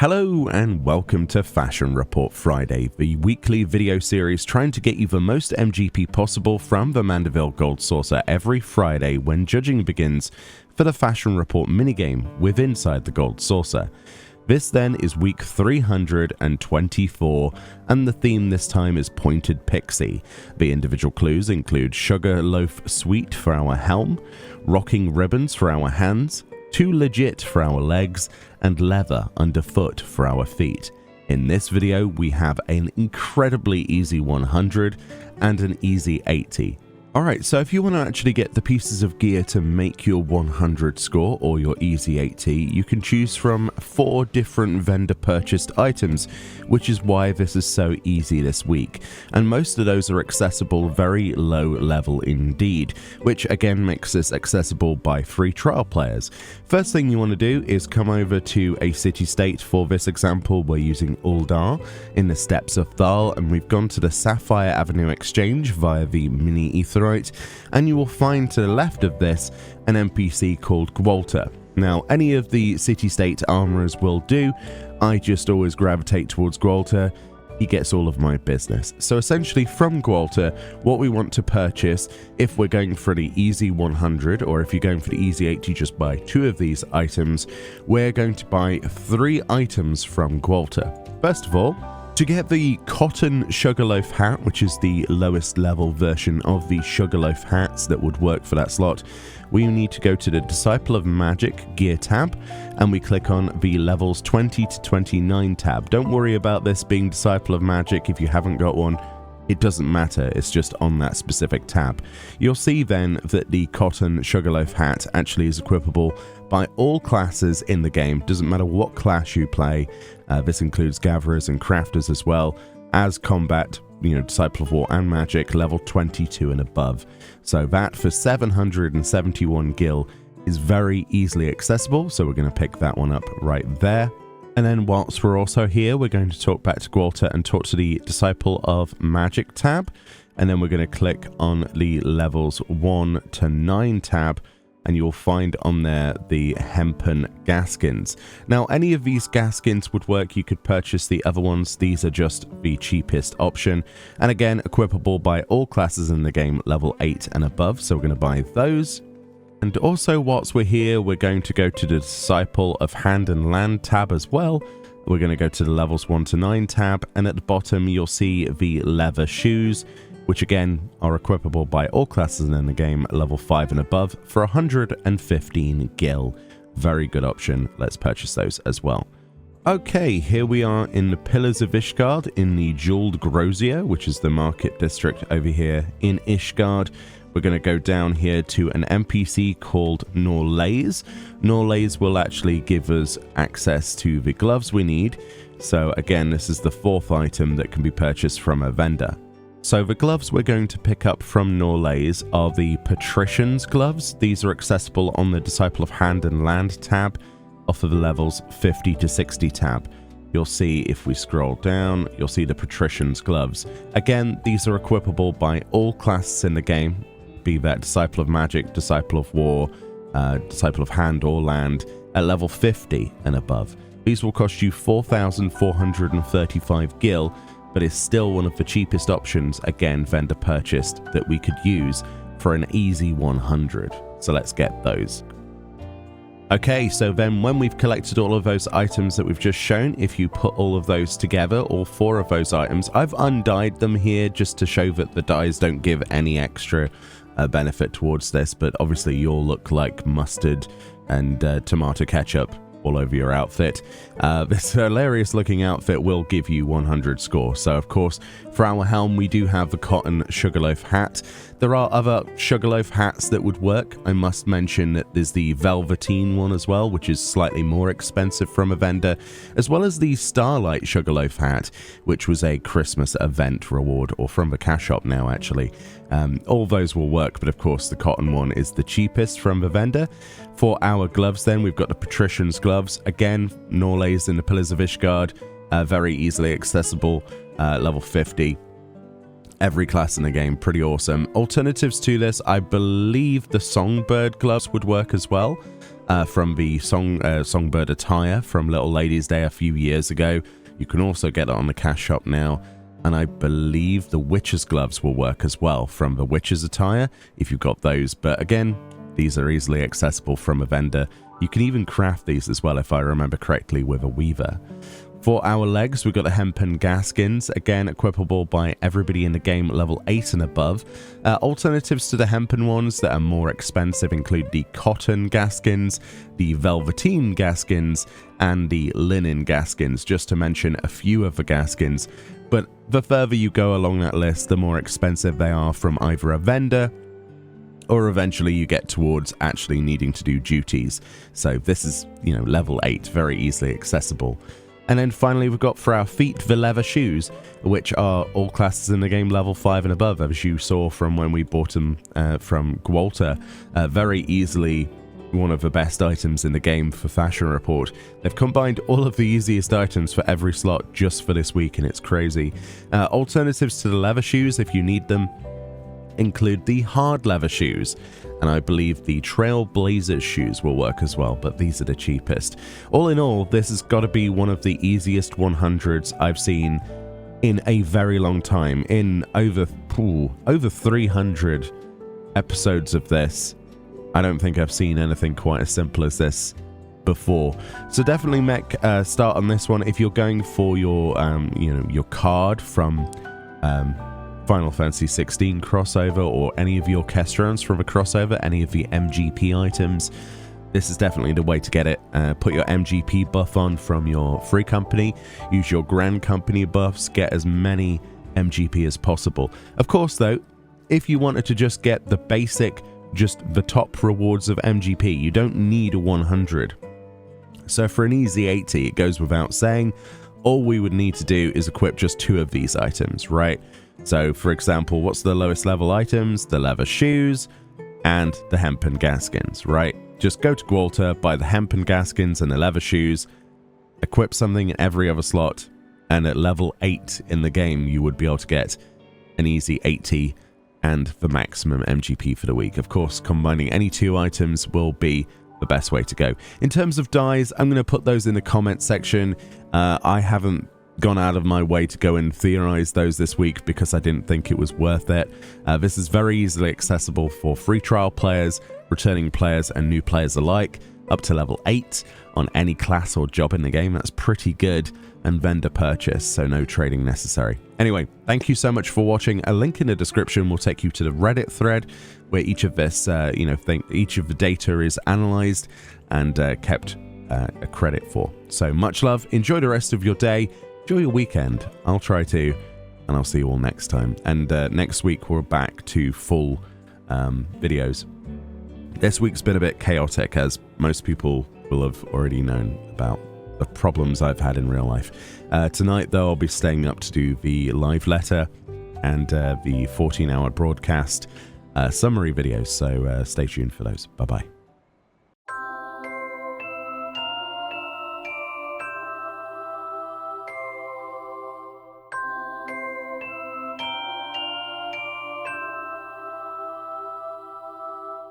Hello and welcome to Fashion Report Friday, the weekly video series trying to get you the most MGP possible from the Mandeville Gold Saucer every Friday when judging begins for the Fashion Report minigame with Inside the Gold Saucer. This then is week 324 and the theme this time is Pointed Pixie. The individual clues include Sugar Loaf Sweet for our helm, Rocking Ribbons for our hands, Too Legit for our legs, and Leather Underfoot for our feet. In this video, we have an incredibly easy 100 and an easy 80. Alright, so if you want to actually get the pieces of gear to make your 100 score or your easy 80, you can choose from 4 different vendor purchased items, which is why this is so easy this week. And most of those are accessible very low level indeed, which again makes this accessible by free trial players. First thing you want to do is come over to a city-state. For this example, we're using Uldar in the Steppes of Thal, and we've gone to the Sapphire Avenue Exchange via the mini etherite, and you will find to the left of this an NPC called Gwalter. Now, any of the city-state armorers will do. I just always gravitate towards Gwalter. He gets all of my business. So essentially from Gwalter, what we want to purchase, if we're going for the easy 100 or if you're going for the easy 80, just buy 2 of these items. We're going to buy 3 items from Gwalter. First of all, to get the cotton sugarloaf hat, which is the lowest level version of the sugarloaf hats that would work for that slot, we need to go to the Disciple of Magic gear tab, and we click on the levels 20 to 29 tab. Don't worry about this being Disciple of Magic if you haven't got one. It doesn't matter, it's just on that specific tab. You'll see then that the cotton sugarloaf hat actually is equipable by all classes in the game. Doesn't matter what class you play. This includes gatherers and crafters as well as combat, Disciple of War and Magic, level 22 and above. So that for 771 gil is very easily accessible, so we're going to pick that one up right there. And then whilst we're also here, we're going to talk back to Gwalter and talk to the Disciple of Magic tab, and then we're going to click on the levels 1 to 9 tab, and you'll find on there the hempen gaskins. Now, any of these gaskins would work. You could purchase the other ones. These are just the cheapest option, and again, equipable by all classes in the game, level 8 and above, so we're going to buy those. And also, whilst we're here, we're going to go to the Disciple of Hand and Land tab as well. We're going to go to the levels 1 to 9 tab, and at the bottom you'll see the leather shoes, which again are equipable by all classes in the game, level 5 and above, for 115 gil. Very good option. Let's purchase those as well. Okay, here we are in the Pillars of Ishgard in the Jeweled Grosier, which is the market district over here in Ishgard. We're going to go down here to an NPC called Norlays. Norlays will actually give us access to the gloves we need. So again, this is the 4th item that can be purchased from a vendor. So the gloves we're going to pick up from Norlays are the Patrician's gloves. These are accessible on the Disciple of Hand and Land tab off of the levels 50 to 60 tab. You'll see if we scroll down, you'll see the Patrician's gloves. Again, these are equipable by all classes in the game, be that Disciple of Magic, Disciple of War, Disciple of Hand or Land, at level 50 and above. These will cost you 4,435 gil, but is still one of the cheapest options, again, vendor purchased, that we could use for an easy 100. So let's get those. Okay, so then when we've collected all of those items that we've just shown, if you put all of those together, all 4 of those items, I've undyed them here just to show that the dyes don't give any extra benefit towards this, but obviously you'll look like mustard and tomato ketchup all over your outfit. This hilarious looking outfit will give you 100 score. So of course, for our helm, we do have the cotton sugarloaf hat. There are other sugarloaf hats that would work. I must mention that there's the velveteen one as well, which is slightly more expensive from a vendor, as well as the Starlight sugarloaf hat, which was a Christmas event reward, or from the cash shop now actually. All those will work, but of course the cotton one is the cheapest from the vendor. For our gloves then, we've got the Patrician's gloves. Again, Norlays in the Pillars of Ishgard, very easily accessible, level 50. Every class in the game, pretty awesome. Alternatives to this, I believe the Songbird gloves would work as well. from the Songbird attire from Little Ladies Day a few years ago. You can also get it on the cash shop now. And I believe the Witcher's gloves will work as well from the Witcher's attire if you've got those. But again, these are easily accessible from a vendor. You can even craft these as well, if I remember correctly, with a weaver. For our legs, we've got the hempen gaskins, again equipable by everybody in the game level 8 and above. Alternatives to the hempen ones that are more expensive include the cotton gaskins, the velveteen gaskins, and the linen gaskins, just to mention a few of the gaskins. But the further you go along that list, the more expensive they are from either a vendor, or eventually you get towards actually needing to do duties. So this is, level 8, very easily accessible. And then finally we've got for our feet the leather shoes, which are all classes in the game level 5 and above, as you saw from when we bought them from Gwalter. Very easily one of the best items in the game for Fashion Report. They've combined all of the easiest items for every slot just for this week, and it's crazy. Alternatives to the leather shoes, if you need them, include the hard leather shoes, and I believe the Trailblazers shoes will work as well, but these are the cheapest. All in all, this has got to be one of the easiest 100s I've seen in a very long time. In over 300 episodes of this, I don't think I've seen anything quite as simple as this before. So definitely make a start on this one if you're going for your your card from Final Fantasy 16 crossover, or any of your Kestrels from a crossover, any of the MGP items. This is definitely the way to get it. Put your MGP buff on from your free company, use your Grand Company buffs, get as many MGP as possible. Of course though, if you wanted to just get the basic, just the top rewards of MGP, you don't need a 100. So for an easy 80, it goes without saying, all we would need to do is equip just 2 of these items, right? So for example, what's the lowest level items? The leather shoes and the hempen gaskins, right? Just go to Gwalter, buy the hempen gaskins and the leather shoes, equip something in every other slot, and at level 8 in the game, you would be able to get an easy 80 and the maximum MGP for the week. Of course, combining any 2 items will be the best way to go. In terms of dyes, I'm going to put those in the comment section. I haven't gone out of my way to go and theorize those this week because I didn't think it was worth it. This is very easily accessible for free trial players, returning players, and new players alike, up to level 8 on any class or job in the game. That's pretty good, and vendor purchase, so no trading necessary. Anyway, thank you so much for watching. A link in the description will take you to the Reddit thread where each of this, each of the data is analyzed and kept a credit for. So much love. Enjoy the rest of your day. Enjoy your weekend. I'll try to, and I'll see you all next time. And next week we're back to full videos. This week's been a bit chaotic, as most people will have already known about the problems I've had in real life. Tonight, though, I'll be staying up to do the live letter and the 14-hour broadcast summary videos, so stay tuned for those. Bye-bye.